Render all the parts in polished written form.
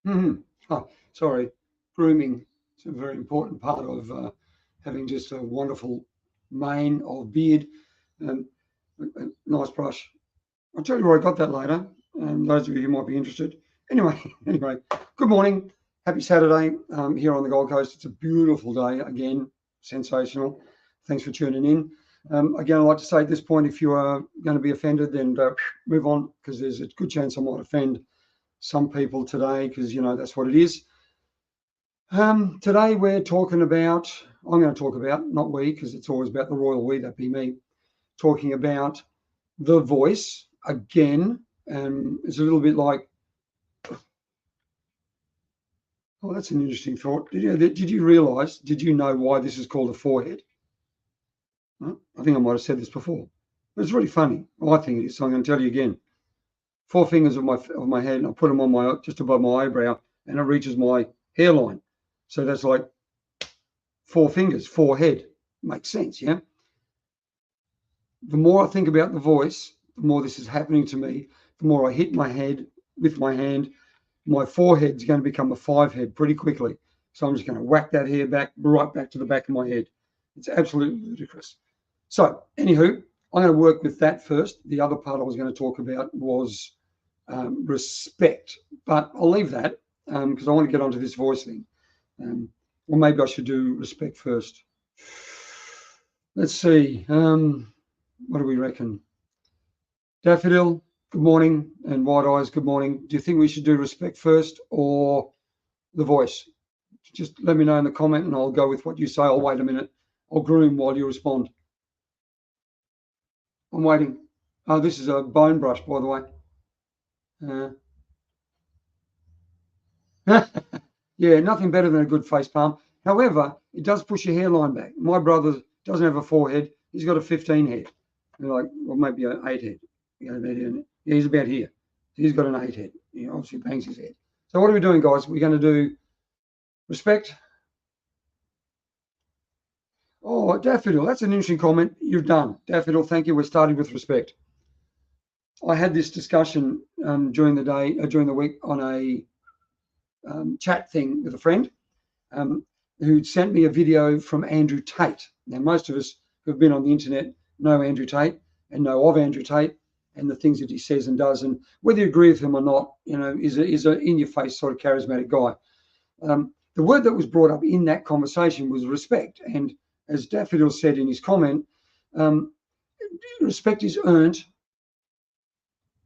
Oh, sorry. Grooming is a very important part of having just a wonderful mane of beard and a nice brush. I'll tell you where I got that later. Those of you who might be interested. Anyway, anyway, good morning. Happy Saturday here on the Gold Coast. It's a beautiful day again. Sensational. Thanks for tuning in. Again, I'd like to say at this point, if you are going to be offended, then move on because there's a good chance I might offend some people today because, you know, that's what it is. Today we're talking about, I'm going to talk about, not we, because it's always about the royal we, that be me, talking about the voice again. It's a little bit like, oh, that's an interesting thought. Did you realize, did you know why this is called a forehead? I think I might have said this before, but it's really funny. I think it is, so I'm going to tell you again. Four fingers of my head, and I put them on my just above my eyebrow, and it reaches my hairline. So that's like four fingers, forehead. Makes sense, yeah? The more I think about the voice, the more this is happening to me, the more I hit my head with my hand, my forehead's going to become a five head pretty quickly. So I'm just going to whack that hair back, right back to the back of my head. It's absolutely ludicrous. So, anywho, I'm going to work with that first. The other part I was going to talk about was respect, but I'll leave that because I want to get onto this voice thing. Or maybe I should do respect first. Let's see. What do we reckon? Daffodil, good morning, and White Eyes, good morning. Do you think we should do respect first or the voice? Just let me know in the comment and I'll go with what you say. I'll wait a minute. I'll groom while you respond. I'm waiting. Oh, this is a bone brush, by the way. Yeah, nothing better than a good face palm. However, it does push your hairline back. My brother doesn't have a forehead. He's got a 15 head. Like, well, maybe an 8 head. Yeah, he's about here. He's got an 8 head. He obviously bangs his head. So what are we doing, guys? We're going to do respect. Oh, Daffodil, that's an interesting comment. You're done. Daffodil, thank you. We're starting with respect. I had this discussion during the week on a chat thing with a friend who sent me a video from Andrew Tate. Now, most of us who have been on the internet know Andrew Tate and know of Andrew Tate and the things that he says and does, and whether you agree with him or not, you know, is a in-your-face sort of charismatic guy. The word that was brought up in that conversation was respect, and as Daffodil said in his comment, respect is earned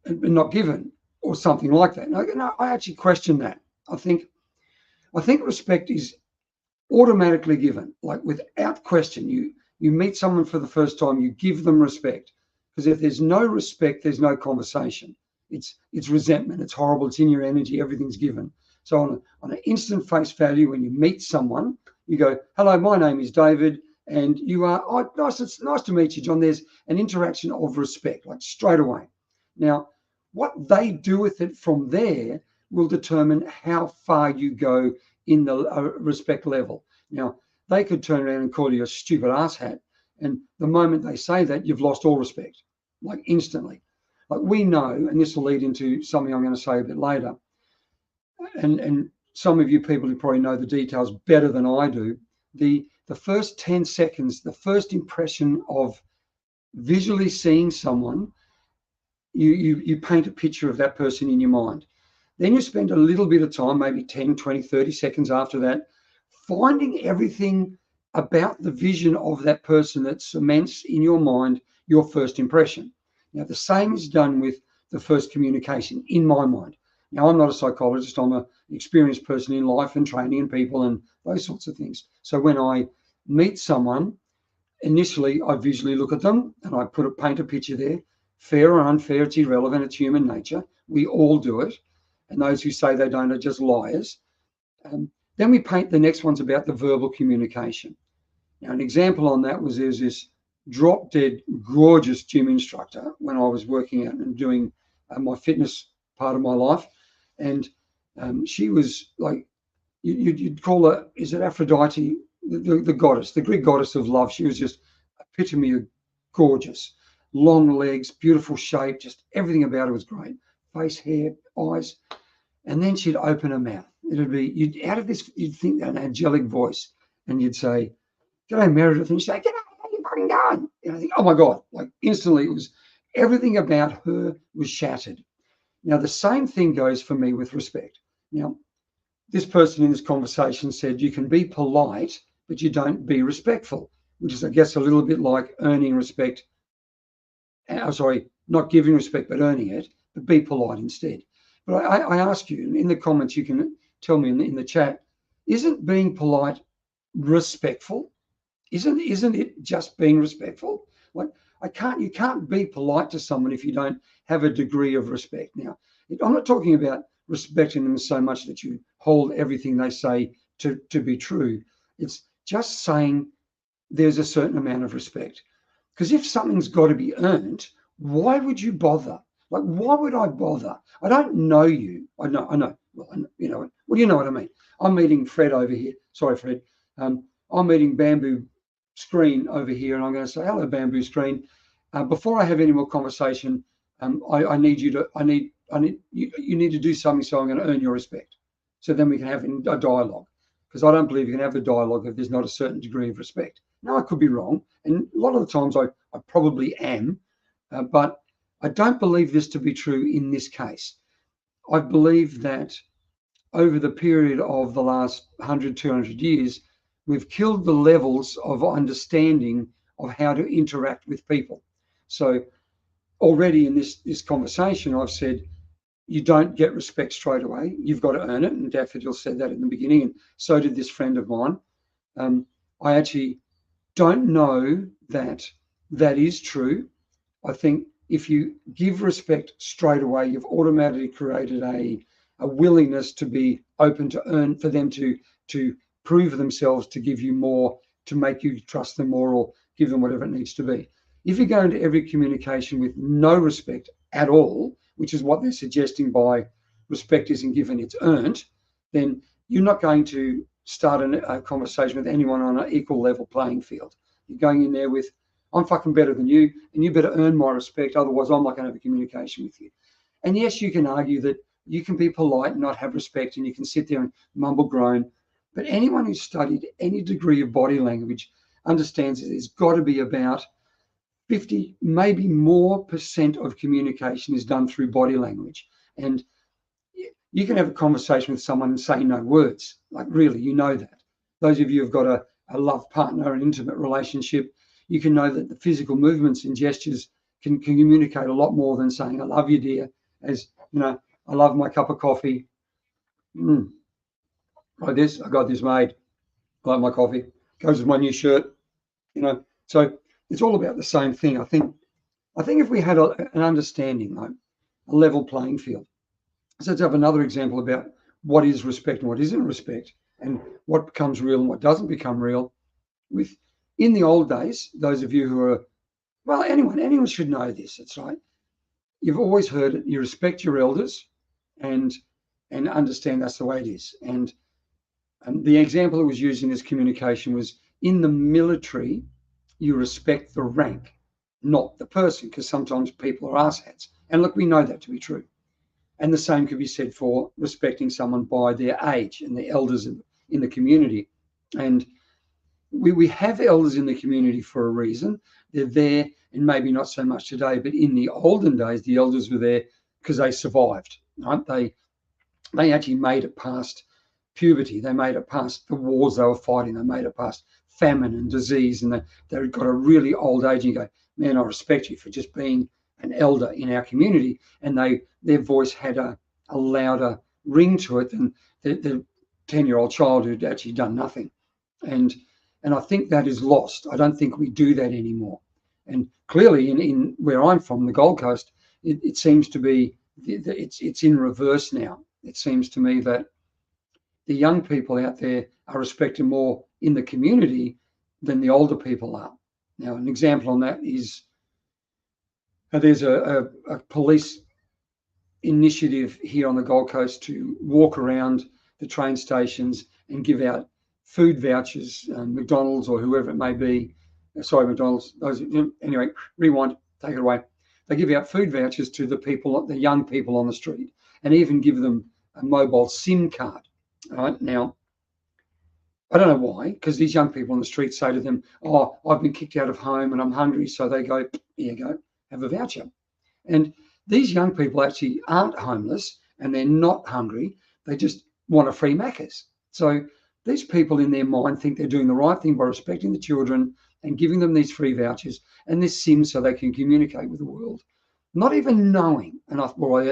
and not given, or something like that. No, I actually question that. I think respect is automatically given, like without question. You meet someone for the first time, you give them respect, because if there's no respect, there's no conversation. It's resentment. It's horrible. It's in your energy. Everything's given. So on an instant face value, when you meet someone, you go, "Hello, my name is David, and you are nice. It's nice to meet you, John." There's an interaction of respect, like straight away. Now, what they do with it from there will determine how far you go in the respect level. Now, they could turn around and call you a stupid asshat, and the moment they say that, you've lost all respect, like instantly. Like we know, and this will lead into something I'm going to say a bit later, and some of you people who probably know the details better than I do, the first 10 seconds, the first impression of visually seeing someone, you paint a picture of that person in your mind. Then you spend a little bit of time, maybe 10, 20, 30 seconds after that, finding everything about the vision of that person that cements in your mind your first impression. Now, the same is done with the first communication in my mind. Now, I'm not a psychologist. I'm an experienced person in life and training and people and those sorts of things. So when I meet someone, initially I visually look at them and I paint a picture there. Fair or unfair, it's irrelevant. It's human nature. We all do it. And those who say they don't are just liars. Then we paint the next ones about the verbal communication. Now, an example on that was there's this drop dead gorgeous gym instructor when I was working out and doing my fitness part of my life. And she was like, you'd call her, is it Aphrodite, the goddess, the Greek goddess of love. She was just epitome of gorgeous, long legs, beautiful shape, just everything about her was great. Face, hair, eyes. and then she'd open her mouth. It'd be, you'd think an angelic voice, and you'd say, "G'day, Meredith," and she'd say, "G'day, how you fucking going?" And I think, oh my God, like instantly, it was everything about her was shattered. Now, the same thing goes for me with respect. Now, this person in this conversation said you can be polite, but you don't be respectful, which is, I guess, a little bit like earning respect. Sorry, not giving respect, but earning it, but be polite instead. But I ask you in the comments, you can tell me in the chat, isn't being polite respectful? Isn't it just being respectful? Like, you can't be polite to someone if you don't have a degree of respect. Now, I'm not talking about respecting them so much that you hold everything they say to be true. It's just saying there's a certain amount of respect. Because if something's got to be earned, why would you bother? Like, why would I bother? I don't know you. I know. Well, you know, well, you know what I mean. I'm meeting Fred over here. Sorry, Fred. I'm meeting Bamboo Screen over here, and I'm going to say, "Hello, Bamboo Screen. Before I have any more conversation, I need you to, you need to do something, so I'm going to earn your respect. So then we can have a dialogue. Because I don't believe you can have a dialogue if there's not a certain degree of respect." Now, I could be wrong, and a lot of the times I probably am, but I don't believe this to be true in this case. I believe that over the period of the last 100, 200 years, we've killed the levels of understanding of how to interact with people. So already in this conversation, I've said, you don't get respect straight away. You've got to earn it. And Daffodil said that in the beginning, and so did this friend of mine. I actually don't know that that is true. I think if you give respect straight away, you've automatically created a willingness to be open to earn, for them to prove themselves, to give you more, to make you trust them more, or give them whatever it needs to be. If you go into every communication with no respect at all, which is what they're suggesting by respect isn't given, it's earned, then you're not going to start a conversation with anyone on an equal level playing field. You're going in there with, "I'm fucking better than you, and you better earn my respect, otherwise I'm not going to have a communication with you." And yes, you can argue that you can be polite and not have respect, and you can sit there and mumble groan, but anyone who's studied any degree of body language understands that there's got to be about 50, maybe more % of communication is done through body language. And you can have a conversation with someone and say no words. Like, really, you know that. Those of you who've got a love partner, an intimate relationship, you can know that the physical movements and gestures can communicate a lot more than saying, "I love you, dear," as, you know, "I love my cup of coffee. Like this, I got this made. I like my coffee. Goes with my new shirt." You know, so it's all about the same thing. I think if we had an understanding, like a level playing field. So let's have another example about what is respect and what isn't respect, and what becomes real and what doesn't become real. In the old days, those of you who are, well, anyone should know this. It's right. You've always heard it. You respect your elders, and understand that's the way it is. And the example that was used in this communication was, in the military, you respect the rank, not the person, because sometimes people are arseheads. And look, we know that to be true. And the same could be said for respecting someone by their age and the elders in the community. And we have elders in the community for a reason. They're there, and maybe not so much today, but in the olden days, the elders were there because they survived, right? They actually made it past puberty. They made it past the wars they were fighting. They made it past famine and disease, and they got a really old age. And you go, "Man, I respect you for just being an elder in our community." And their voice had a louder ring to it than the 10-year-old child who'd actually done nothing. And I think that is lost. I don't think we do that anymore. And clearly, in where I'm from, the Gold Coast, it seems to be, it's in reverse now. It seems to me that the young people out there are respected more in the community than the older people are. Now, an example on that is, there's a police initiative here on the Gold Coast to walk around the train stations and give out food vouchers, McDonald's or whoever it may be. Sorry, McDonald's. Anyway, rewind, take it away. They give out food vouchers to the young people on the street, and even give them mobile SIM card. All right, now, I don't know why, because these young people on the street say to them, oh, I've been kicked out of home and I'm hungry. So they go, here you go, have a voucher. And these young people actually aren't homeless and they're not hungry. They just want a free Macca's. So these people in their mind think they're doing the right thing by respecting the children and giving them these free vouchers and this SIM so they can communicate with the world, not even knowing, and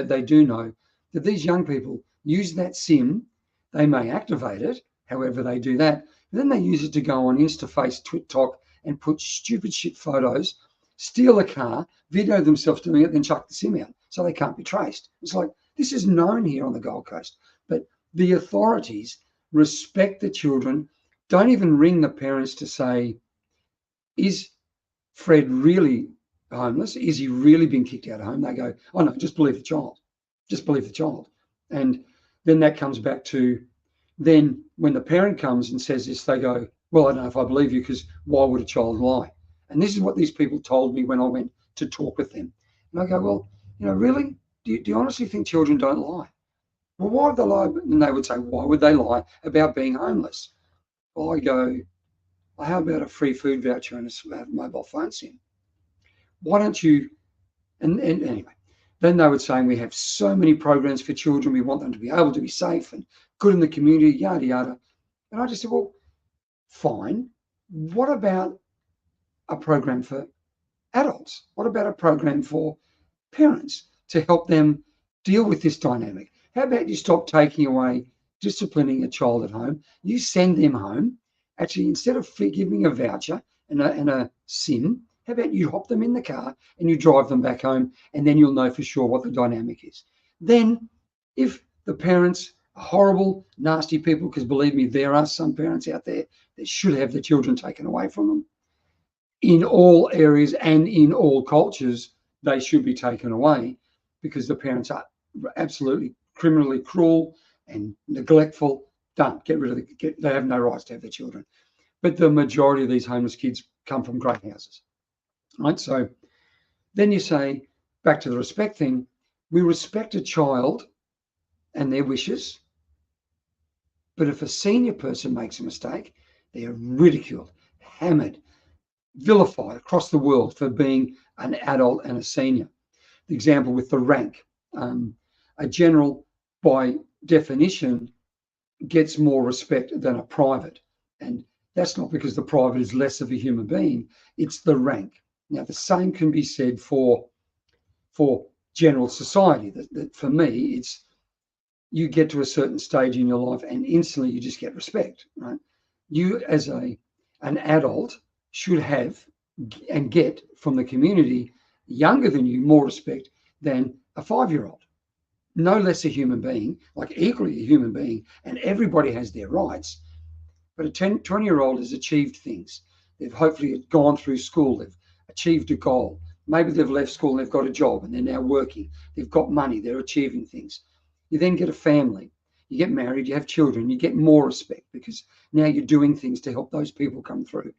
they do know, that these young people use that SIM. They may activate it, however they do that. Then they use it to go on Instaface, TikTok, and put stupid shit photos, steal a car, video themselves doing it, then chuck the SIM out so they can't be traced. It's like, this is known here on the Gold Coast. But the authorities respect the children, don't even ring the parents to say, is Fred really homeless? Is he really been kicked out of home? They go, oh no, just believe the child. Just believe the child. And then that comes back to, then when the parent comes and says this, they go, well, I don't know if I believe you, because why would a child lie? And this is what these people told me when I went to talk with them. And I go, well, really? Do you honestly think children don't lie? Well, why would they lie? And they would say, why would they lie about being homeless? Well, I go, well, how about a free food voucher and a mobile phone SIM? Why don't you? And anyway, then they would say, we have so many programs for children. We want them to be able to be safe and good in the community, yada, yada. And I just said, well, fine. What about a program for adults? What about a program for parents to help them deal with this dynamic? How about you stop taking away disciplining a child at home? You send them home. Actually, instead of giving a voucher and a SIM, how about you hop them in the car and you drive them back home, and then you'll know for sure what the dynamic is. Then, if the parents are horrible, nasty people, because believe me, there are some parents out there that should have their children taken away from them. In all areas and in all cultures, they should be taken away because the parents are absolutely criminally cruel and neglectful. Don't get rid of they have no rights to have their children. But the majority of these homeless kids come from great houses, right? So then you say, back to the respect thing, we respect a child and their wishes. But if a senior person makes a mistake, they are ridiculed, hammered, vilified across the world for being an adult and a senior. The example with the rank, a general by definition gets more respect than a private, and that's not because the private is less of a human being, it's the rank. Now the same can be said for general society. That for me, it's, you get to a certain stage in your life and instantly you just get respect, right? You as an adult should have and get from the community younger than you more respect than a 5-year-old. No less a human being, like equally a human being, and everybody has their rights. But a 20-year-old has achieved things. They've hopefully gone through school, they've achieved a goal. Maybe they've left school and they've got a job and they're now working. They've got money, they're achieving things. You then get a family, you get married, you have children, you get more respect because now you're doing things to help those people come through.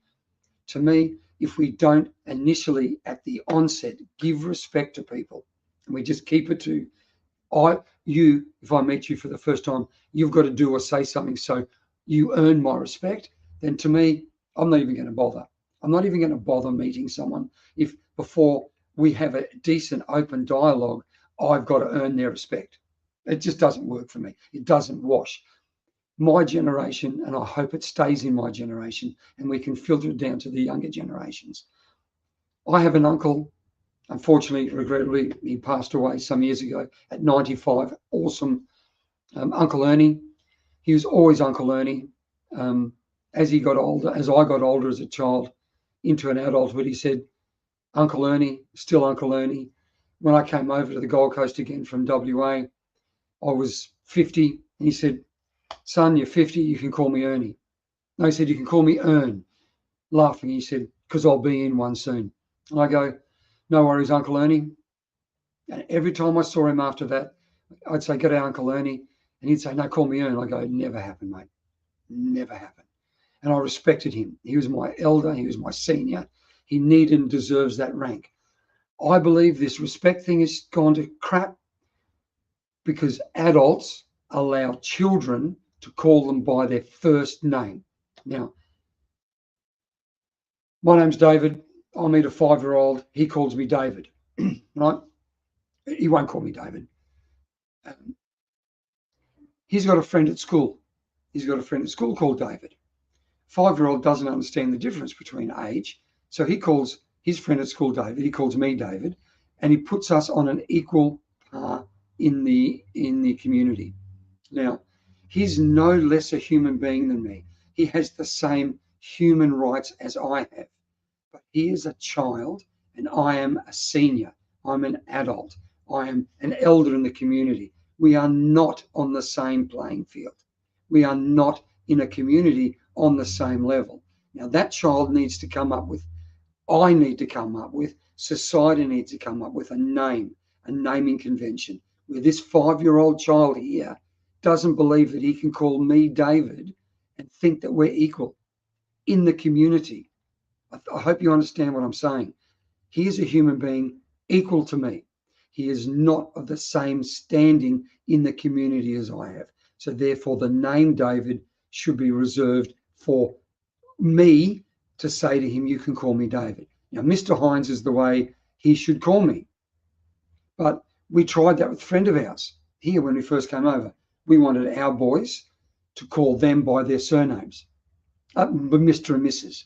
To me, if we don't initially at the onset give respect to people, and we just keep it to, if I meet you for the first time, you've got to do or say something so you earn my respect, then to me, I'm not even going to bother. I'm not even going to bother meeting someone if before we have a decent open dialogue, I've got to earn their respect. It just doesn't work for me. It doesn't wash. My generation, and I hope it stays in my generation, and we can filter it down to the younger generations. I have an uncle, unfortunately, regrettably, he passed away some years ago at 95. Awesome. Uncle Ernie. He was always Uncle Ernie. As he got older, as I got older as a child into an adulthood, he said, Uncle Ernie, still Uncle Ernie. When I came over to the Gold Coast again from WA, I was 50. And he said, son, you're 50, you can call me Ernie. No, he said, you can call me Ern. Laughing, he said, because I'll be in one soon. And I go, no worries, Uncle Ernie. And every time I saw him after that, I'd say, g'day, Uncle Ernie. And he'd say, no, call me Ern. I go, never happened, mate. Never happened. And I respected him. He was my elder. He was my senior. He needed and deserves that rank. I believe this respect thing has gone to crap because adults allow children to call them by their first name. Now, my name's David. I meet a 5-year-old. He calls me David, right? He won't call me David. He's got a friend at school. He's got a friend at school called David. 5-year-old doesn't understand the difference between age. So he calls his friend at school David. He calls me David, and he puts us on an equal par in the community. Now, he's no less a human being than me. He has the same human rights as I have. But he is a child, and I am a senior. I'm an adult. I am an elder in the community. We are not on the same playing field. We are not in a community on the same level. Now, that child needs to come up with, I need to come up with, society needs to come up with a name, a naming convention, where this 5-year-old child here doesn't believe that he can call me David and think that we're equal in the community. I hope you understand what I'm saying. He is a human being equal to me. He is not of the same standing in the community as I have. So therefore, the name David should be reserved for me to say to him, you can call me David. Now, Mr. Hines is the way he should call me. But we tried that with a friend of ours here when we first came over. We wanted our boys to call them by their surnames, Mr. and Mrs.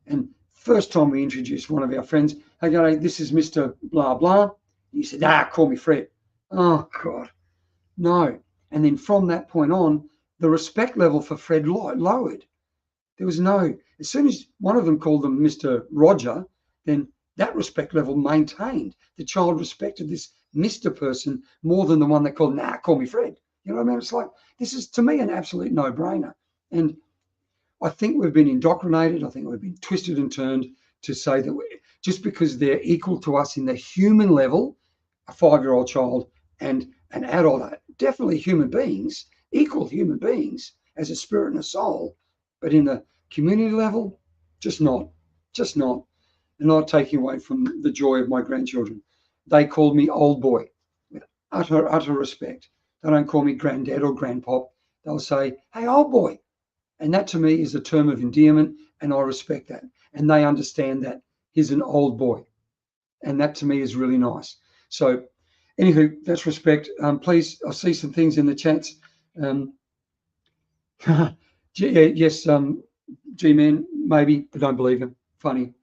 And first time we introduced one of our friends, hey, this is Mr. Blah, blah. He said, call me Fred. Oh, God, no. And then from that point on, the respect level for Fred lowered. There was no, as soon as one of them called them Mr. Roger, then that respect level maintained. The child respected this Mr. person more than the one that called, call me Fred. You know what I mean? It's like, this is, to me, an absolute no-brainer. And I think we've been indoctrinated. I think we've been twisted and turned to say that just because they're equal to us in the human level, a 5-year-old child and an adult, definitely human beings, equal human beings as a spirit and a soul, but in the community level, just not. And not taking away from the joy of my grandchildren. They called me old boy with utter respect. They don't call me granddad or grandpop. They'll say, hey, old boy. And that to me is a term of endearment, and I respect that. And they understand that he's an old boy. And that to me is really nice. So anywho, that's respect. Please, I see some things in the chats. Yes, G-Man, maybe, but don't believe him. Funny.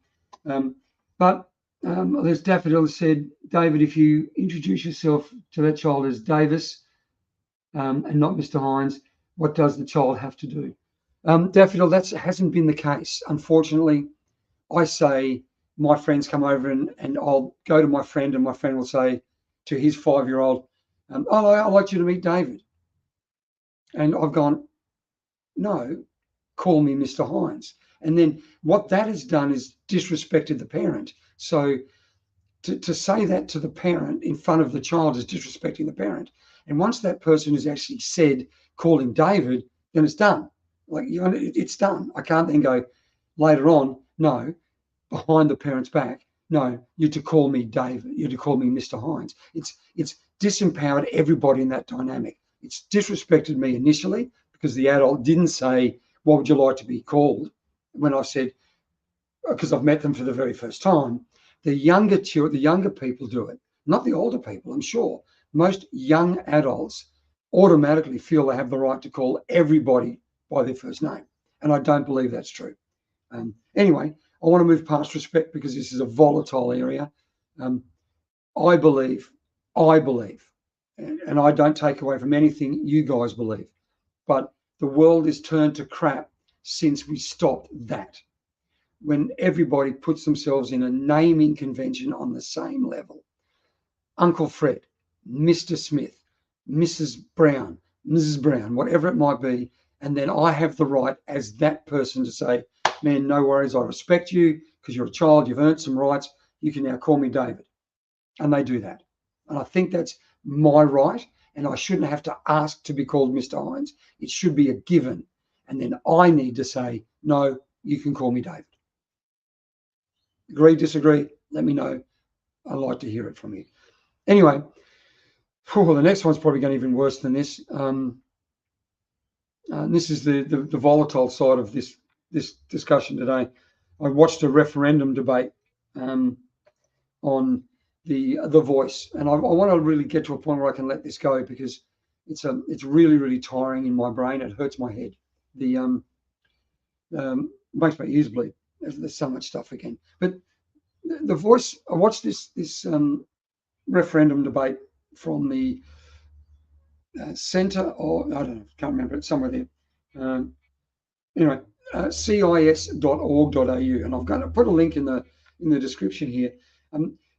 But there's Daffodil said, David, if you introduce yourself to that child as Davis and not Mr. Hines, what does the child have to do? Daffodil, that hasn't been the case. Unfortunately, I say my friends come over and I'll go to my friend and my friend will say to his 5-year-old, I'd like you to meet David. And I've gone, no, call me Mr. Hines. And then what that has done is disrespected the parent. So to say that to the parent in front of the child is disrespecting the parent. And once that person has actually said, call him David, then it's done. Like, you know, it's done. I can't then go later on, no, behind the parent's back, no, you're to call me David, you're to call me Mr. Hines. It's disempowered everybody in that dynamic. It's disrespected me initially because the adult didn't say, what would you like to be called? When I said, because I've met them for the very first time, the younger people do it, not the older people, I'm sure. Most young adults automatically feel they have the right to call everybody by their first name. And I don't believe that's true. Anyway, I want to move past respect because this is a volatile area. I believe, and I don't take away from anything you guys believe, but the world is turned to crap since we stopped that. When everybody puts themselves in a naming convention on the same level. Uncle Fred, Mr. Smith, Mrs. Brown, Mrs. Brown, whatever it might be. And then I have the right as that person to say, man, no worries, I respect you because you're a child, you've earned some rights. You can now call me David. And they do that. And I think that's my right. And I shouldn't have to ask to be called Mr. Hines. It should be a given. And then I need to say, no, you can call me David. Agree, disagree? Let me know. I'd like to hear it from you. Anyway, the next one's probably going to be even worse than this. and this is the volatile side of this discussion today. I watched a referendum debate on the voice, and I want to really get to a point where I can let this go, because it's really tiring in my brain. It hurts my head. The makes my ears bleed. There's so much stuff again. But the voice. I watched this referendum debate from the centre, or I don't know, can't remember, it's somewhere there. Anyway, cis.org.au, and I've got to put a link in the description here.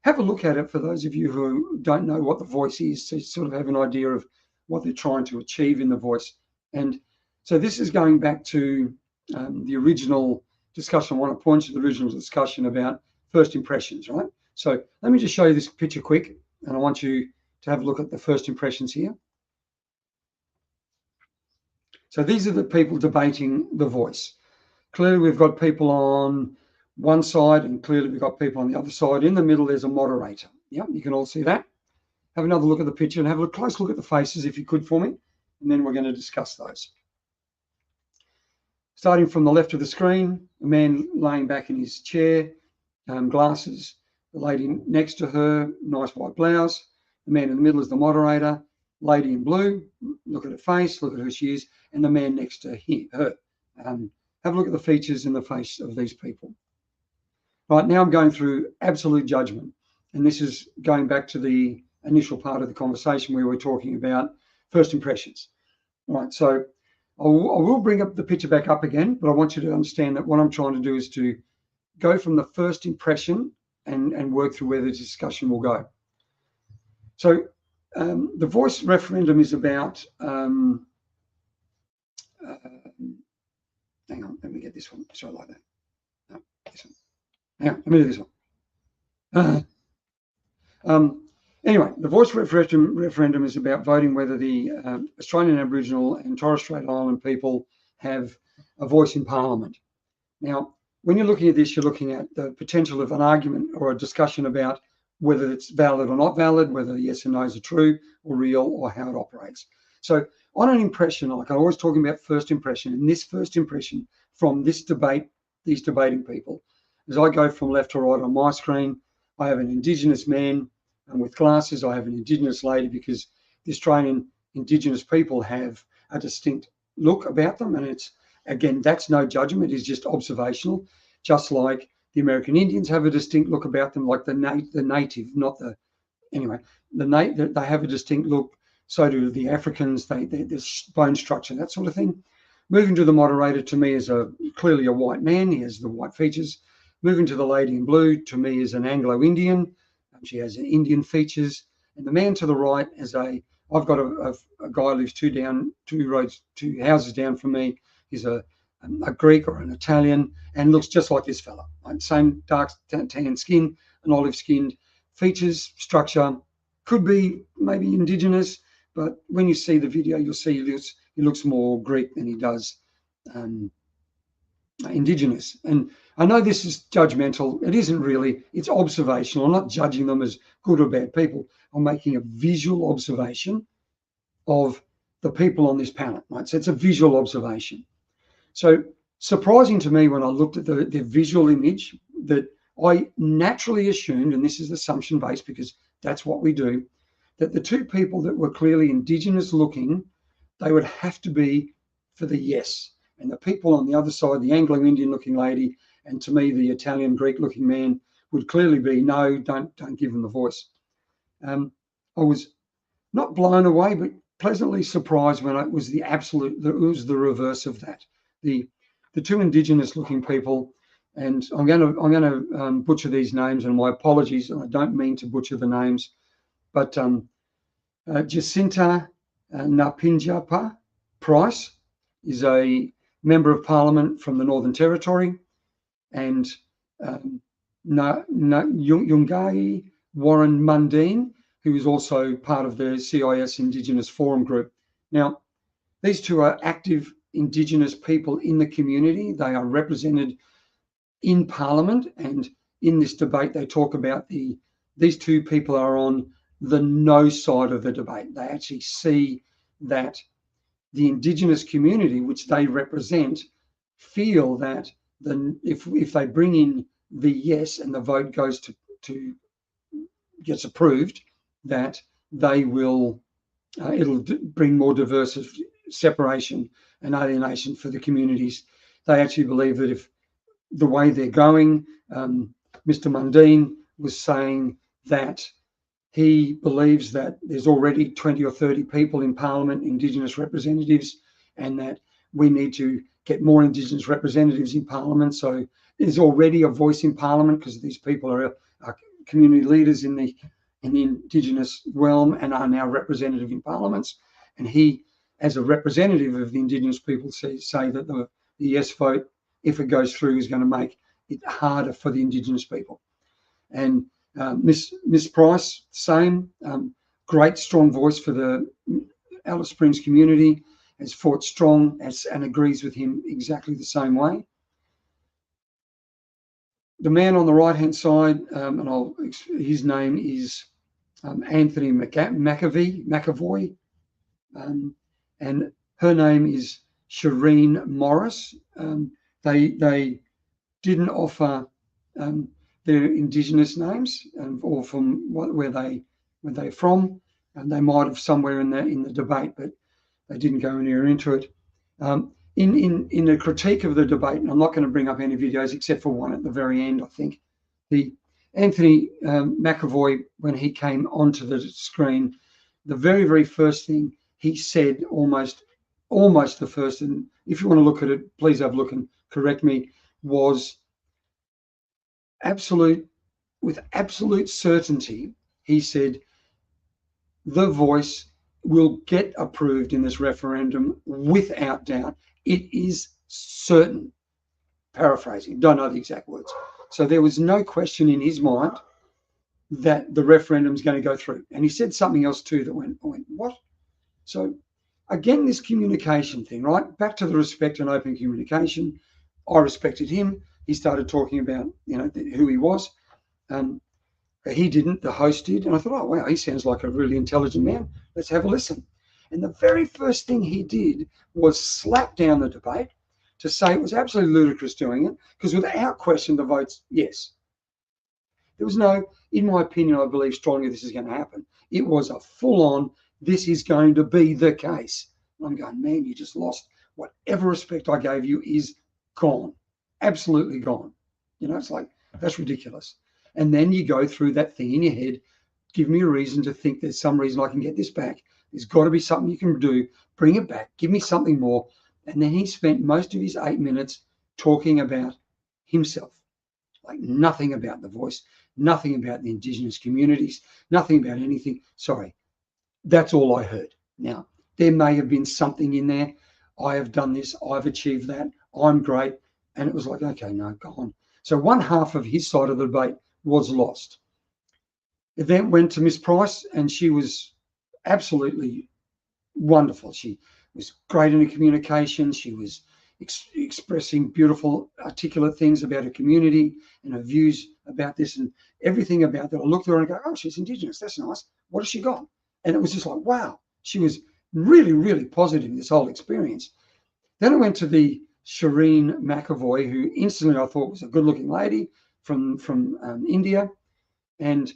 Have a look at it for those of you who don't know what the voice is, to sort of have an idea of what they're trying to achieve in the voice. And so this is going back to the original discussion. I want to point to the original discussion about first impressions, right? So let me just show you this picture quick, and I want you to have a look at the first impressions here. So these are the people debating the voice. Clearly, we've got people on one side, and clearly we've got people on the other side. In the middle, there's a moderator. Yeah, you can all see that. Have another look at the picture and have a close look at the faces, if you could, for me, and then we're going to discuss those. Starting from the left of the screen, a man laying back in his chair, glasses. The lady next to her, nice white blouse. The man in the middle is the moderator. Lady in blue, look at her face, look at who she is, and the man next to her. Have a look at the features in the face of these people. Right, now I'm going through absolute judgment, and this is going back to the initial part of the conversation where we were talking about first impressions. Right, so I will bring up the picture back up again, but I want you to understand that what I'm trying to do is to go from the first impression and work through where the discussion will go. So the voice referendum is about, hang on, let me get this one. Sorry, like that. No, this one. Hang on, let me do this one. Anyway, the voice referendum is about voting whether the Australian Aboriginal and Torres Strait Island people have a voice in Parliament. Now, when you're looking at this, you're looking at the potential of an argument or a discussion about whether it's valid or not valid, whether the yes and no's are true or real, or how it operates. So on an impression, like I'm always talking about first impression, and this first impression from this debate, these debating people, as I go from left to right on my screen, I have an Indigenous man, and with glasses, I have an Indigenous lady, because the Australian Indigenous people have a distinct look about them. And it's, again, that's no judgment, it's just observational, just like the American Indians have a distinct look about them, like the native, not the, anyway, they have a distinct look. So do the Africans, their bone structure, that sort of thing. Moving to the moderator, to me, is clearly a white man. He has the white features. Moving to the lady in blue, to me, is an Anglo-Indian. She has Indian features. And the man to the right is I've got a guy who lives two houses down from me. He's a Greek or an Italian, and looks just like this fella. Right? Same dark tan skin, an olive skinned features, structure. Could be maybe Indigenous, but when you see the video, you'll see he looks more Greek than he does Indigenous. And I know this is judgmental. It isn't really. It's observational. I'm not judging them as good or bad people. I'm making a visual observation of the people on this panel. Right? So it's a visual observation. So surprising to me when I looked at the visual image, that I naturally assumed, and this is assumption based because that's what we do, that the two people that were clearly Indigenous looking, they would have to be for the yes. And the people on the other side, the Anglo-Indian looking lady, and to me, the Italian Greek looking man, would clearly be no, don't give them the voice. I was not blown away, but pleasantly surprised when it was the reverse of that. The two Indigenous looking people, and I'm going to butcher these names, and my apologies, and I don't mean to butcher the names, but Jacinta Napinjapa Price is a Member of Parliament from the Northern Territory, and Yungai Warren Mundine, who is also part of the CIS Indigenous Forum group. Now, these two are active Indigenous people in the community. They are represented in Parliament, and in this debate, they talk about these two people are on the no side of the debate. They actually see that the Indigenous community, which they represent, feel that if they bring in the yes and the vote goes to gets approved, that they will it'll bring more diversity, separation, and alienation for the communities. They actually believe that if the way they're going, Mr. Mundine was saying that he believes that there's already 20 or 30 people in Parliament, Indigenous representatives, and that we need to get more Indigenous representatives in Parliament. So there's already a voice in Parliament because these people are community leaders in the Indigenous realm and are now representative in parliaments. And he, as a representative of the Indigenous people, say that the yes vote, if it goes through, is going to make it harder for the Indigenous people. And Miss Price, same, great strong voice for the Alice Springs community, has fought strong and agrees with him exactly the same way. The man on the right-hand side, his name is Anthony McAvoy, and her name is Shireen Morris. They didn't offer their Indigenous names or from where they're from, and they might have somewhere in the debate, but they didn't go anywhere into it. In a critique of the debate, and I'm not going to bring up any videos except for one at the very end, I think, the Anthony McAvoy, when he came onto the screen, the very, very first thing he said, almost the first, and if you want to look at it, please have a look and correct me, was with absolute certainty, he said, the voice will get approved in this referendum without doubt. It is certain. Paraphrasing, don't know the exact words. So there was no question in his mind that the referendum is going to go through. And he said something else too that went, what? So again, this communication thing, right? Back to the respect and open communication. I respected him. He started talking about, who he was. He didn't, the host did. And I thought, oh, wow, he sounds like a really intelligent man. Let's have a listen. And the very first thing he did was slap down the debate to say it was absolutely ludicrous doing it, because without question, the vote's yes. There was no, in my opinion, I believe strongly this is going to happen. It was a full-on, this is going to be the case. And I'm going, man, you just lost. Whatever respect I gave you is gone. Absolutely gone. It's like, that's ridiculous. And then you go through that thing in your head, give me a reason to think there's some reason I can get this back. There's got to be something you can do. Bring it back. Give me something more. And then he spent most of his 8 minutes talking about himself, like nothing about the voice, nothing about the Indigenous communities, nothing about anything. Sorry, that's all I heard. Now, there may have been something in there. I have done this. I've achieved that. I'm great. And it was like, okay, no, go on. So one half of his side of the debate was lost. It then went to Miss Price, and she was absolutely wonderful. She was great in her communication. She was expressing beautiful, articulate things about her community and her views about this and everything about that. I looked at her and go, oh, she's Indigenous. That's nice. What has she got? And it was just like, wow. She was really, really positive in this whole experience. Then I went to the Shireen McAvoy, who instantly I thought was a good-looking lady from India. And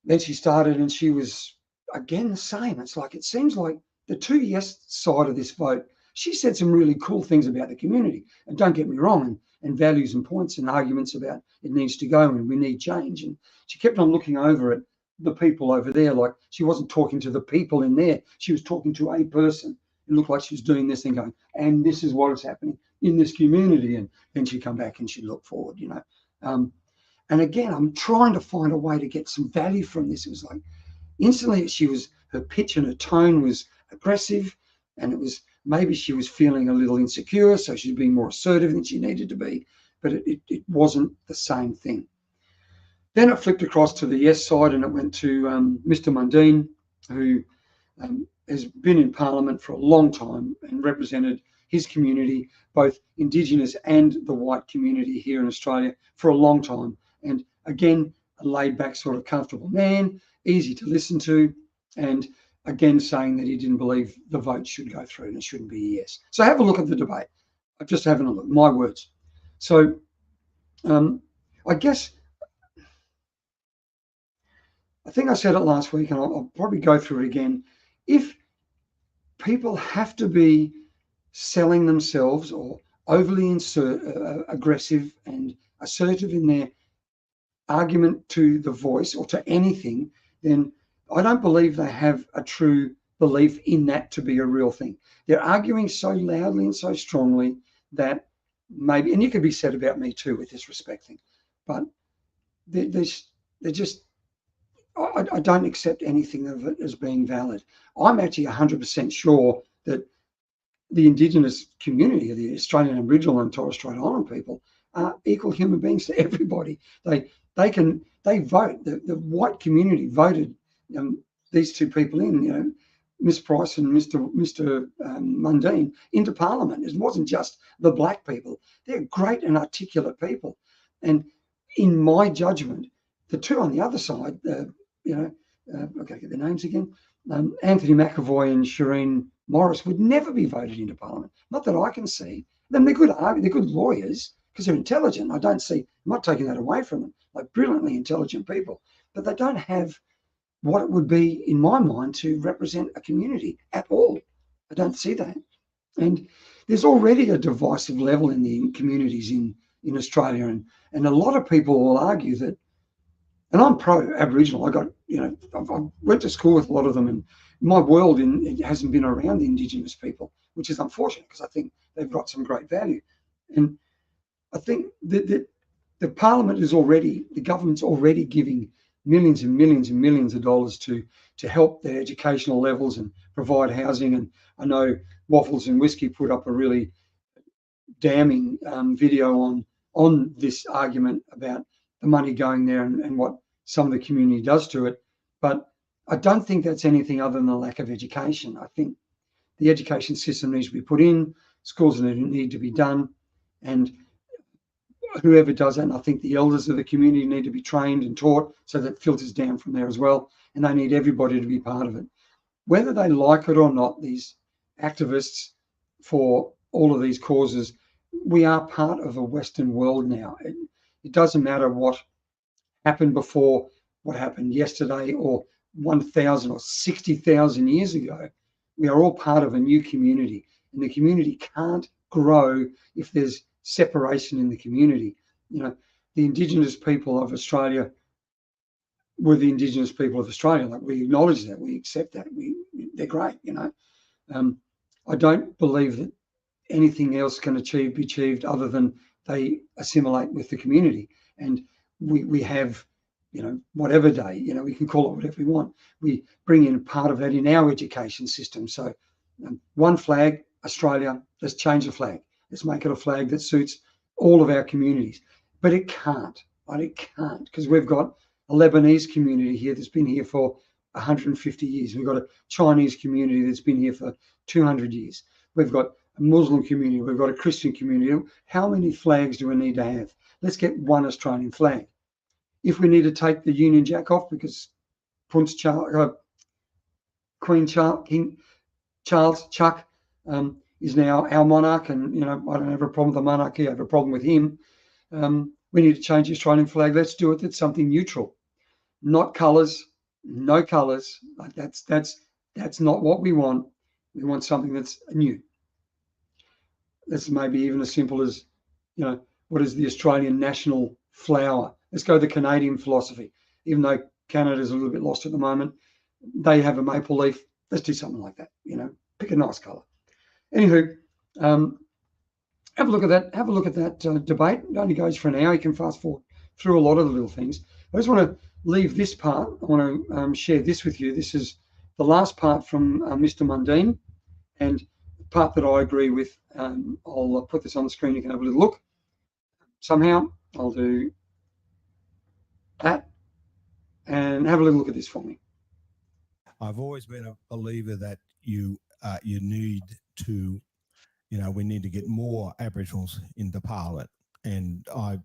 then she started, and she was, again, the same. It's like, it seems like the two yes side of this vote, she said some really cool things about the community. And don't get me wrong, and values and points and arguments about it needs to go and we need change. And she kept on looking over at the people over there, like she wasn't talking to the people in there. She was talking to a person. It looked like she was doing this and going, and this is what is happening in this community. And then she'd come back and she'd look forward, And again, I'm trying to find a way to get some value from this. It was like instantly her pitch and her tone was aggressive, and it was maybe she was feeling a little insecure, so she's being more assertive than she needed to be, but it wasn't the same thing. Then it flipped across to the yes side, and it went to Mr. Mundine, who has been in Parliament for a long time and represented his community, both Indigenous and the white community here in Australia, for a long time. And again, a laid back, sort of comfortable man, easy to listen to. And again saying that he didn't believe the vote should go through and it shouldn't be a yes. So have a look at the debate. I'm just having a look, my words. So I guess, I think I said it last week, and I'll probably go through it again. If people have to be selling themselves or overly aggressive and assertive in their argument to the voice or to anything, then I don't believe they have a true belief in that to be a real thing. They're arguing so loudly and so strongly that maybe, and you could be said about me too with this respect thing, but they're just, I don't accept anything of it as being valid. I'm actually 100% sure that the Indigenous community, the Australian Aboriginal and Torres Strait Island people, are equal human beings to everybody. They vote. The white community voted these two people in, Miss Price and Mr. Mundine, into Parliament. It wasn't just the black people. They're great and articulate people, and in my judgment, the two on the other side, I've got to get their names again. Anthony McAvoy and Shireen Morris would never be voted into Parliament. Not that I can see. Then they're good lawyers because they're intelligent. I'm not taking that away from them. Like brilliantly intelligent people, but they don't have what it would be in my mind to represent a community at all. I don't see that. And there's already a divisive level in the communities in Australia, and a lot of people will argue that. And I'm pro-Aboriginal. I went to school with a lot of them, and my world it hasn't been around the Indigenous people, which is unfortunate because I think they've got some great value. And I think that the Parliament the government's already giving millions and millions and millions of dollars to help their educational levels and provide housing. And I know Waffles and Whiskey put up a really damning video on this argument about the money going there and what some of the community does to it. But I don't think that's anything other than a lack of education. I think the education system needs to be put in, schools need to be done, and whoever does that, and I think the elders of the community need to be trained and taught so that filters down from there as well, and they need everybody to be part of it. Whether they like it or not, these activists for all of these causes, we are part of a Western world now. It doesn't matter what happened before, what happened yesterday, or 1,000 or 60,000 years ago. We are all part of a new community, and the community can't grow if there's separation in the community. The Indigenous people of Australia were the Indigenous people of Australia. Like, we acknowledge that, we accept that. They're great. I don't believe that anything else can be achieved other than they assimilate with the community. And we have, whatever day, we can call it whatever we want. We bring in part of that in our education system. So one flag, Australia, let's change the flag. Let's make it a flag that suits all of our communities. But it can't, right? It can't, because we've got a Lebanese community here that's been here for 150 years. We've got a Chinese community that's been here for 200 years. We've got a Muslim community. We've got a Christian community. How many flags do we need to have? Let's get one Australian flag. If we need to take the Union Jack off because Queen King Charles Chuck is now our monarch, and I don't have a problem with the monarchy. I have a problem with him. We need to change the Australian flag. Let's do it. That's something neutral, not colours, no colours. Like that's not what we want. We want something that's new. That's maybe even as simple as, what is the Australian national flower? Let's go the Canadian philosophy. Even though Canada's a little bit lost at the moment, they have a maple leaf. Let's do something like that. Pick a nice colour. Anywho, have a look at that. Have a look at that debate. It only goes for an hour. You can fast forward through a lot of the little things. I just want to leave this part. I want to share this with you. This is the last part from Mr. Mundine, and the part that I agree with. I'll put this on the screen. You can have a little look. Somehow I'll do that and have a little look at this for me. I've always been a believer that you need to, we need to get more Aboriginals into Parliament, and I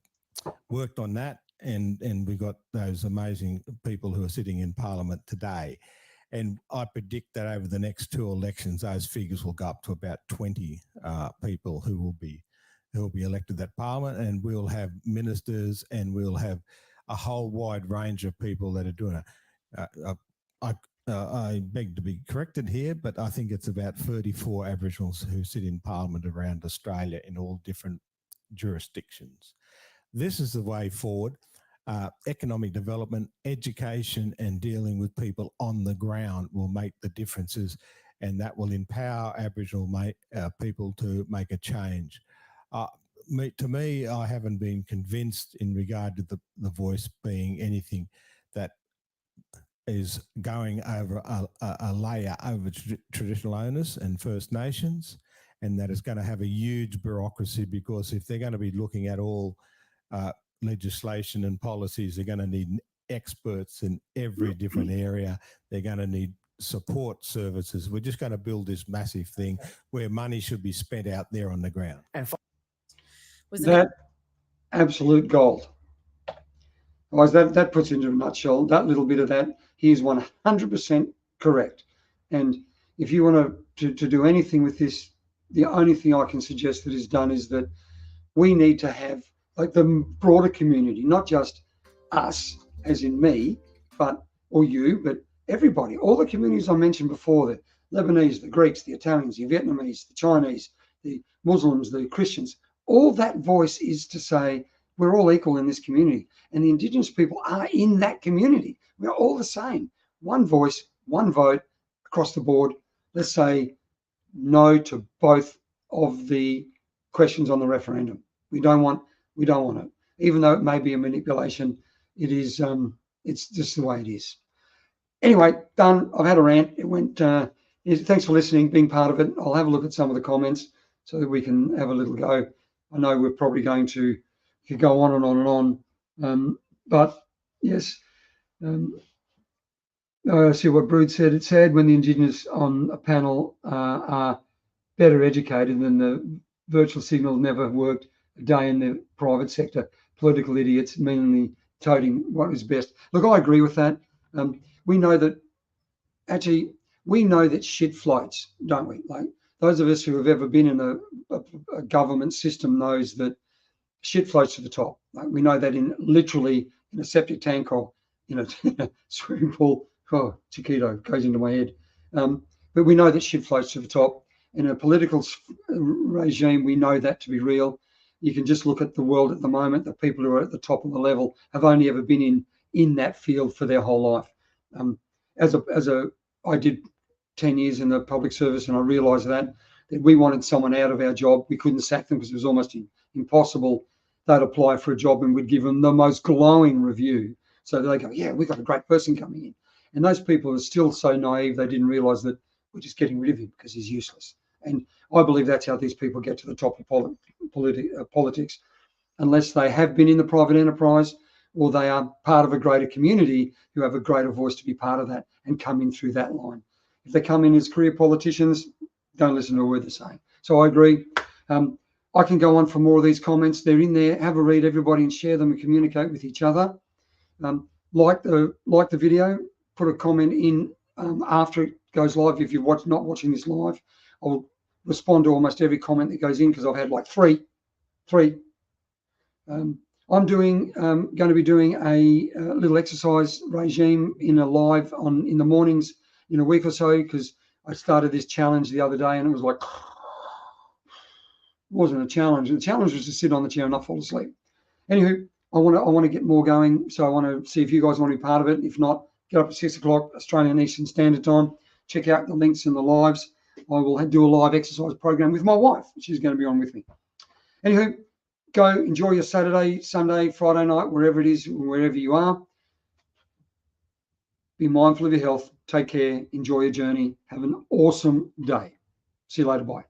worked on that, and we got those amazing people who are sitting in Parliament today. And I predict that over the next 2 elections, those figures will go up to about 20 people who will be elected that parliament, and we'll have ministers, and we'll have a whole wide range of people that are doing it. I beg to be corrected here, but I think it's about 34 Aboriginals who sit in Parliament around Australia in all different jurisdictions. This is the way forward. Economic development, education, and dealing with people on the ground will make the differences, and that will empower Aboriginal people to make a change. To me, I haven't been convinced in regard to the voice being anything that is going over a layer over traditional owners and First Nations, and that is going to have a huge bureaucracy, because if they're going to be looking at all legislation and policies, they're going to need experts in every different area. They're going to need support services. We're just going to build this massive thing where money should be spent out there on the ground. And that absolute gold. Otherwise, that puts it into a nutshell. That little bit of that, he is 100% correct. And if you want to do anything with this, the only thing I can suggest that is done is that we need to have, like, the broader community, not just us, as in me, or you, but everybody, all the communities I mentioned before, the Lebanese, the Greeks, the Italians, the Vietnamese, the Chinese, the Muslims, the Christians, all that voice is to say, we're all equal in this community, and the Indigenous people are in that community. We're all the same. One voice, one vote across the board. Let's say no to both of the questions on the referendum. We don't want it, even though it may be a manipulation. It is. It's just the way it is. Anyway, done. I've had a rant. It went. Thanks for listening, being part of it. I'll have a look at some of the comments so that we can have a little go. I know we're probably going to go on and on and on, but yes. I see what Brood said. It's sad when the Indigenous on a panel are better educated than the virtual signal never worked a day in the private sector. Political idiots meanly toting what is best. Look, I agree with that. We know that shit floats, don't we? Like, those of us who have ever been in a government system knows that shit floats to the top. Like, we know that literally in a septic tank or in a swimming pool. Oh, Chiquito goes into my head. But we know that shit floats to the top. In a political regime, we know that to be real. You can just look at the world at the moment. The people who are at the top of the level have only ever been in that field for their whole life. I did 10 years in the public service, and I realised that we wanted someone out of our job. We couldn't sack them because it was almost impossible. They'd apply for a job and we'd give them the most glowing review. So they go, yeah, we've got a great person coming in. And those people are still so naive, they didn't realise that we're just getting rid of him because he's useless. And I believe that's how these people get to the top of politics, unless they have been in the private enterprise or they are part of a greater community who have a greater voice to be part of that and come in through that line. If they come in as career politicians, don't listen to a word they're saying. So I agree. I can go on for more of these comments. They're in there. Have a read, everybody, and share them and communicate with each other. Like the video. Put a comment in after it goes live. If you're not watching this live, I'll respond to almost every comment that goes in because I've had like three. I'm going to be doing a little exercise regime in a live in the mornings in a week or so, because I started this challenge the other day and it was like, it wasn't a challenge. The challenge was to sit on the chair and not fall asleep. Anywho, I want to get more going, so I want to see if you guys want to be part of it. If not, get up at 6 o'clock Australian Eastern Standard Time. Check out the links in the lives. I will do a live exercise program with my wife. She's going to be on with me. Anywho, go enjoy your Saturday, Sunday, Friday night, wherever it is, wherever you are. Be mindful of your health. Take care. Enjoy your journey. Have an awesome day. See you later. Bye.